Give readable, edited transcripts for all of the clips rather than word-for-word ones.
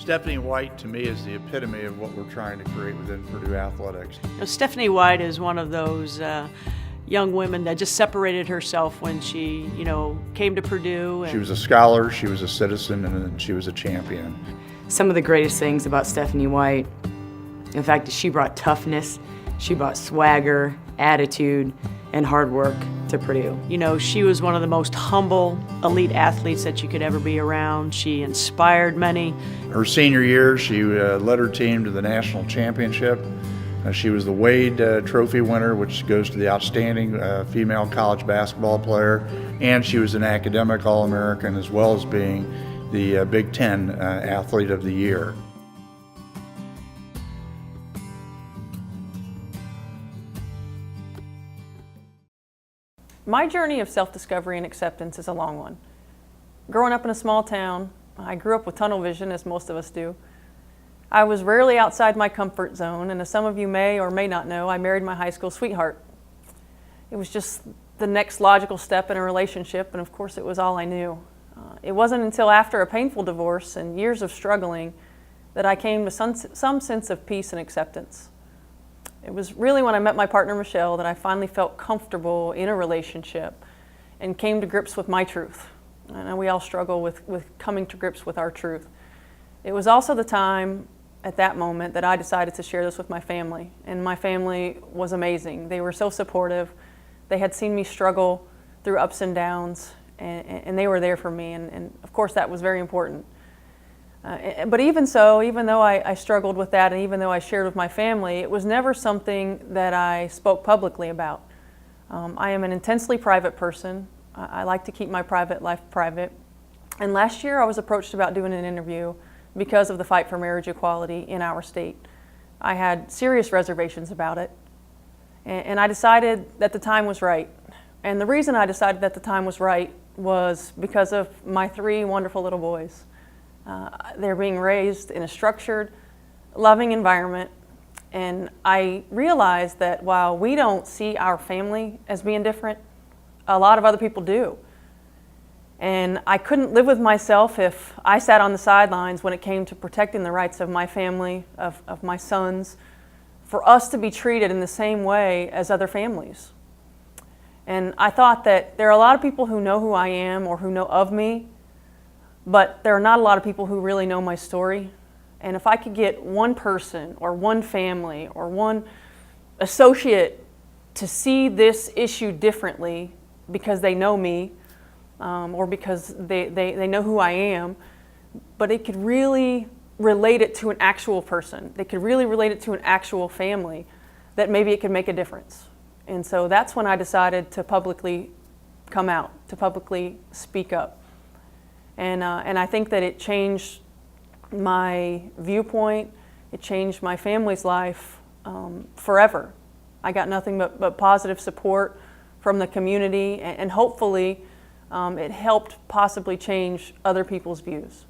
Stephanie White, to me, is the epitome of what we're trying to create within Purdue Athletics. Stephanie White is one of those young women that just separated herself when she, came to Purdue. She was a scholar, she was a citizen, and she was a champion. Some of the greatest things about Stephanie White, in fact, she brought toughness, she brought swagger, attitude, and hard work to Purdue. She was one of the most humble elite athletes that you could ever be around. She inspired many. Her senior year, she led her team to the national championship. She was the Wade Trophy winner, which goes to the outstanding female college basketball player, and she was an academic All-American as well as being the Big Ten Athlete of the Year. My journey of self-discovery and acceptance is a long one. Growing up in a small town, I grew up with tunnel vision, as most of us do. I was rarely outside my comfort zone, and as some of you may or may not know, I married my high school sweetheart. It was just the next logical step in a relationship, and of course it was all I knew. It wasn't until after a painful divorce and years of struggling that I came to some sense of peace and acceptance. It was really when I met my partner, Michelle, that I finally felt comfortable in a relationship and came to grips with my truth. I know we all struggle with coming to grips with our truth. It was also the time at that moment that I decided to share this with my family, and my family was amazing. They were so supportive. They had seen me struggle through ups and downs, and they were there for me, and of course that was very important. But even so, even though I struggled with that, and even though I shared with my family, it was never something that I spoke publicly about. I am an intensely private person. I like to keep my private life private. And last year I was approached about doing an interview because of the fight for marriage equality in our state. I had serious reservations about it, and I decided that the time was right. And the reason I decided that the time was right was because of my 3 wonderful little boys. They're being raised in a structured, loving environment, and I realized that while we don't see our family as being different, a lot of other people do. And I couldn't live with myself if I sat on the sidelines when it came to protecting the rights of my family, of my sons, for us to be treated in the same way as other families. And I thought that there are a lot of people who know who I am or who know of me, but there are not a lot of people who really know my story. And if I could get one person or one family or one associate to see this issue differently because they know me or because they know who I am, but it could really relate it to an actual person. They could really relate it to an actual family, that maybe it could make a difference. And so that's when I decided to publicly come out, to publicly speak up. And I think that it changed my viewpoint, it changed my family's life forever. I got nothing but positive support from the community, and hopefully it helped possibly change other people's views.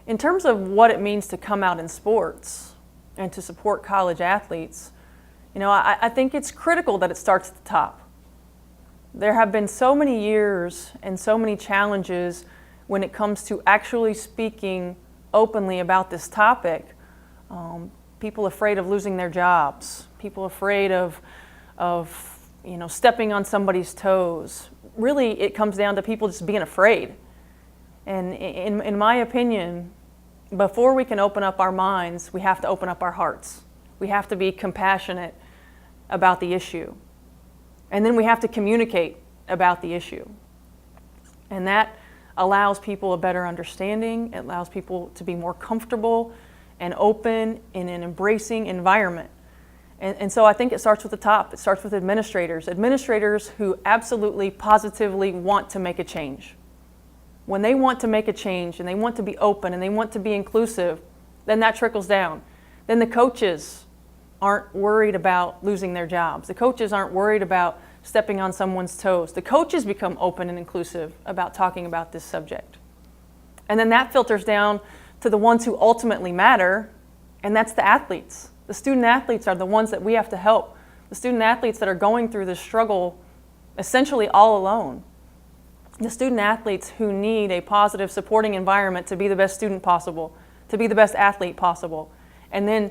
In terms of what it means to come out in sports and to support college athletes, I think it's critical that it starts at the top. There have been so many years and so many challenges when it comes to actually speaking openly about this topic. People afraid of losing their jobs, people afraid of stepping on somebody's toes. Really, it comes down to people just being afraid. And in my opinion, before we can open up our minds, we have to open up our hearts. We have to be compassionate about the issue. And then we have to communicate about the issue. And that allows people a better understanding. It allows people to be more comfortable and open in an embracing environment. And so I think it starts with the top. It starts with administrators who absolutely, positively want to make a change. When they want to make a change and they want to be open and they want to be inclusive, then that trickles down. Then the coaches aren't worried about losing their jobs. The coaches aren't worried about stepping on someone's toes. The coaches become open and inclusive about talking about this subject. And then that filters down to the ones who ultimately matter, and that's the athletes. The student athletes are the ones that we have to help. The student athletes that are going through this struggle essentially all alone. The student athletes who need a positive supporting environment to be the best student possible, to be the best athlete possible. And then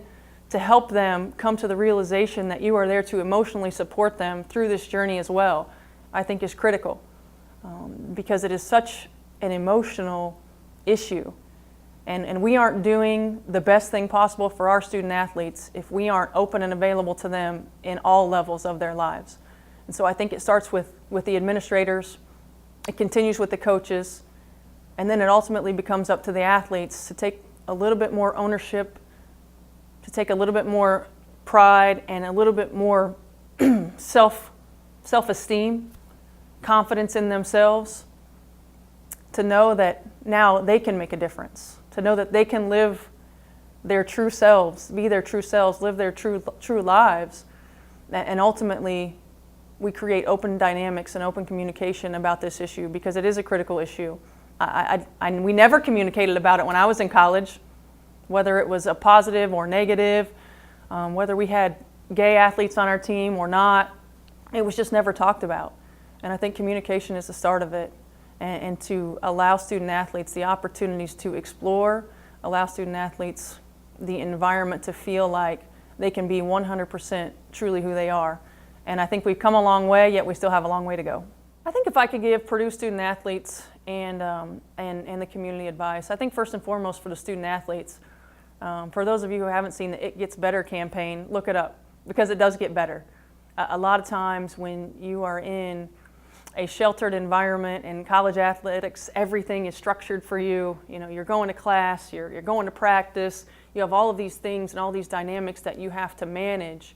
to help them come to the realization that you are there to emotionally support them through this journey as well, I think is critical, because it is such an emotional issue. And we aren't doing the best thing possible for our student athletes if we aren't open and available to them in all levels of their lives. And so I think it starts with the administrators, it continues with the coaches, and then it ultimately becomes up to the athletes to take a little bit more ownership, to take a little bit more pride and a little bit more self-esteem, confidence in themselves, to know that now they can make a difference, to know that they can live their true selves, be their true selves, live their true lives, and ultimately we create open dynamics and open communication about this issue, because it is a critical issue. We never communicated about it when I was in college, whether it was a positive or negative, whether we had gay athletes on our team or not. It was just never talked about. And I think communication is the start of it, and to allow student athletes the opportunities to explore, allow student athletes the environment to feel like they can be 100% truly who they are. And I think we've come a long way, yet we still have a long way to go. I think if I could give Purdue student athletes and the community advice, I think first and foremost for the student athletes, for those of you who haven't seen the It Gets Better campaign, look it up, because it does get better. A lot of times when you are in a sheltered environment in college athletics, everything is structured for you. You know, you're going to class, you're going to practice, you have all of these things and all these dynamics that you have to manage.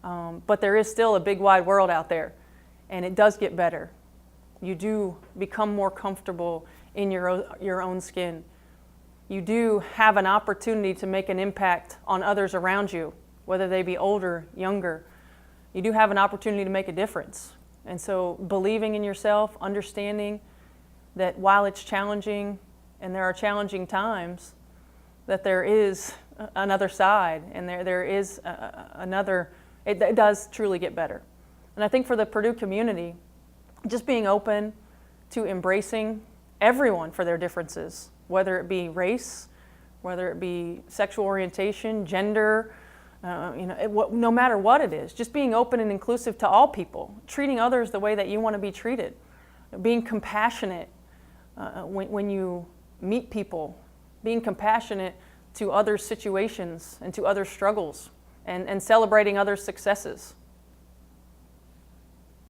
But there is still a big wide world out there, and it does get better. You do become more comfortable in your own skin. You do have an opportunity to make an impact on others around you, whether they be older, younger. You do have an opportunity to make a difference. And so believing in yourself, understanding that while it's challenging and there are challenging times, that there is another side, and there is another, it does truly get better. And I think for the Purdue community, just being open to embracing everyone for their differences, whether it be race, whether it be sexual orientation, gender, no matter what it is, just being open and inclusive to all people, treating others the way that you want to be treated, being compassionate when you meet people, being compassionate to others' situations and to others' struggles, and celebrating others' successes.